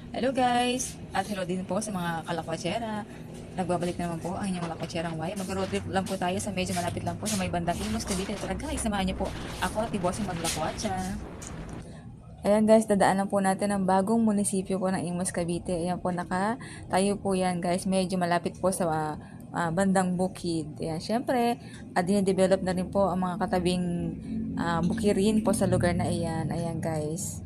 Hello guys! At hello din po sa mga kalakwatsera. Nagbabalik na naman po ang inyong kalakwatsera Y. Mag-road trip lang po tayo sa medyo malapit lang po sa may bandang Imos, Cavite. Tara guys, samahan niyo po ako at Bossing maglakwatsa. Ayan guys, dadaanan po natin ang bagong munisipyo po ng Imos, Cavite. Ayan po, tayo po yan guys. Medyo malapit po sa bandang bukid. Ayan, syempre, dine-develop na rin po ang mga katabing bukirin po sa lugar na iyan. Ayan guys.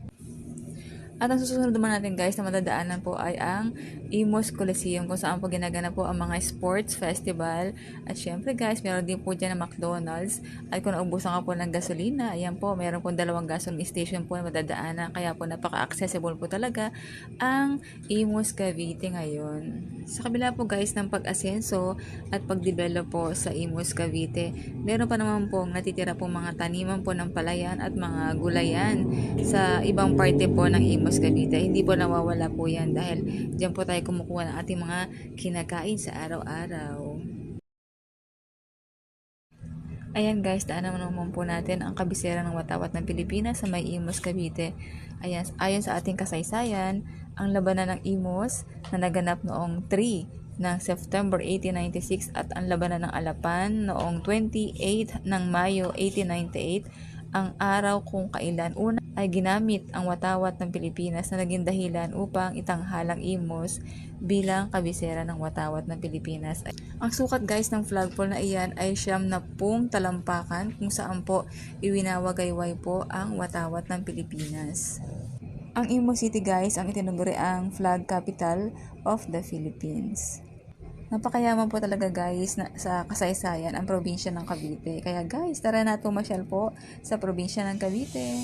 At ang susunod naman natin guys na madadaanan po ay ang Imos Coliseum kung saan po ginaganap po ang mga sports festival. At syempre guys, meron din po dyan na McDonald's. At kung naubusan ka po ng gasolina, ayan po, meron po dalawang gasoline station po na madadaanan. Kaya po napaka-accessible po talaga ang Imos Cavite ngayon. Sa kabila po guys ng pag-asenso at pag-develop po sa Imos Cavite, meron pa naman po natitira po mga taniman po ng palayan at mga gulayan sa ibang parte po ng Imos Cavite. Hindi po nawawala po yan dahil diyan po tayo kumukuha ng ating mga kinakain sa araw-araw. Ayan guys, daanan naman po natin ang kabisera ng watawat ng Pilipinas sa may Imos, Cavite. Ayan, ayon sa ating kasaysayan, ang labanan ng Imos na naganap noong 3 ng September 1896 at ang labanan ng Alapan noong 28 ng Mayo 1898, ang araw kung kailan una ay ginamit ang watawat ng Pilipinas na naging dahilan upang itanghalang Imos bilang kabisera ng watawat ng Pilipinas. Ang sukat guys ng flagpole na iyan ay 70 talampakan kung saan po iwinawagayway po ang watawat ng Pilipinas. Ang Imos City guys ang itinuguri ang flag capital of the Philippines. Napakayaman po talaga guys sa kasaysayan ang probinsya ng Cavite. Kaya guys, tara na tumasyal po sa probinsya ng Cavite.